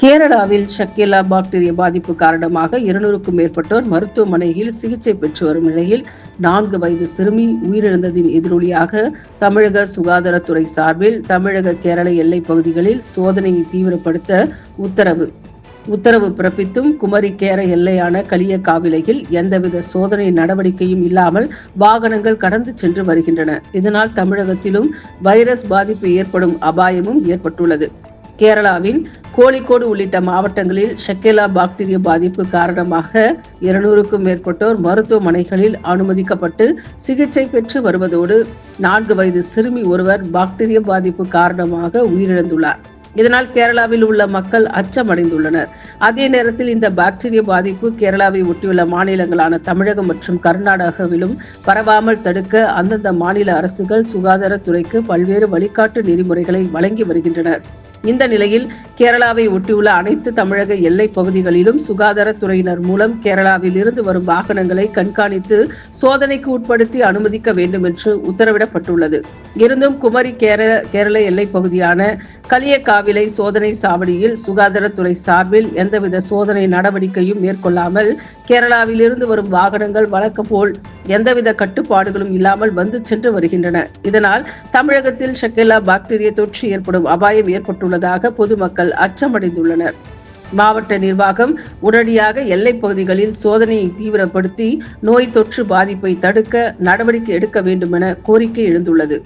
கேரளாவில் ஷக்கேலா பாக்டீரியா பாதிப்பு காரணமாக 200க்கும் மேற்பட்டோர் மருத்துவமனையில் சிகிச்சை பெற்று வரும் நிலையில் 4 வயது சிறுமி உயிரிழந்ததின் எதிரொலியாக தமிழக சுகாதாரத்துறை சார்பில் தமிழக கேரள எல்லைப் பகுதிகளில் சோதனையை தீவிரப்படுத்த உத்தரவு பிறப்பித்தும் குமரி கேர எல்லையான களியக்காவிளையில் எந்தவித சோதனை நடவடிக்கையும் இல்லாமல் வாகனங்கள் கடந்து சென்று வருகின்றன. இதனால் தமிழகத்திலும் வைரஸ் பாதிப்பு ஏற்படும் அபாயமும் ஏற்பட்டுள்ளது. கேரளாவின் கோழிக்கோடு உள்ளிட்ட மாவட்டங்களில் ஷக்கேலா பாக்டீரியா பாதிப்பு காரணமாக 200க்கும் மேற்பட்டோர் மருத்துவமனைகளில் அனுமதிக்கப்பட்டு சிகிச்சை பெற்று வருவதோடு 4 வயது சிறுமி ஒருவர் பாக்டீரியா பாதிப்பு காரணமாக உயிரிழந்துள்ளார். இதனால் கேரளாவில் உள்ள மக்கள் அச்சமடைந்துள்ளனர். அதே நேரத்தில் இந்த பாக்டீரியா பாதிப்பு கேரளாவை ஒட்டியுள்ள மாநிலங்களான தமிழகம் மற்றும் கர்நாடகாவிலும் பரவாமல் தடுக்க அந்தந்த மாநில அரசுகள் சுகாதாரத்துறைக்கு பல்வேறு வழிகாட்டு நெறிமுறைகளை வழங்கி வருகின்றனர். இந்த நிலையில் கேரளாவை ஒட்டியுள்ள அனைத்து தமிழக எல்லை பகுதிகளிலும் சுகாதாரத்துறையினர் மூலம் கேரளாவில் இருந்து வரும் வாகனங்களை கண்காணித்து சோதனைக்கு உட்படுத்தி அனுமதிக்க வேண்டும் என்று உத்தரவிடப்பட்டுள்ளது. இருந்தும் குமரி கேரள எல்லை பகுதியான களியக்காவிளை சோதனை சாவடியில் சுகாதாரத்துறை சார்பில் எந்தவித சோதனை நடவடிக்கையும் மேற்கொள்ளாமல் கேரளாவில் இருந்து வரும் வாகனங்கள் வழக்கம் போல் எந்தவித கட்டுப்பாடுகளும் இல்லாமல் வந்து சென்று வருகின்றன. இதனால் தமிழகத்தில் ஷக்கேலா பாக்டீரியா தொற்று ஏற்படும் அபாயம் ஏற்பட்டுள்ளதாக பொதுமக்கள் அச்சமடைந்துள்ளனர். மாவட்ட நிர்வாகம் உடனடியாக எல்லைப் பகுதிகளில் சோதனையை தீவிரப்படுத்தி நோய் தொற்று பாதிப்பை தடுக்க நடவடிக்கை எடுக்க வேண்டும் என கோரிக்கை எழுந்துள்ளது.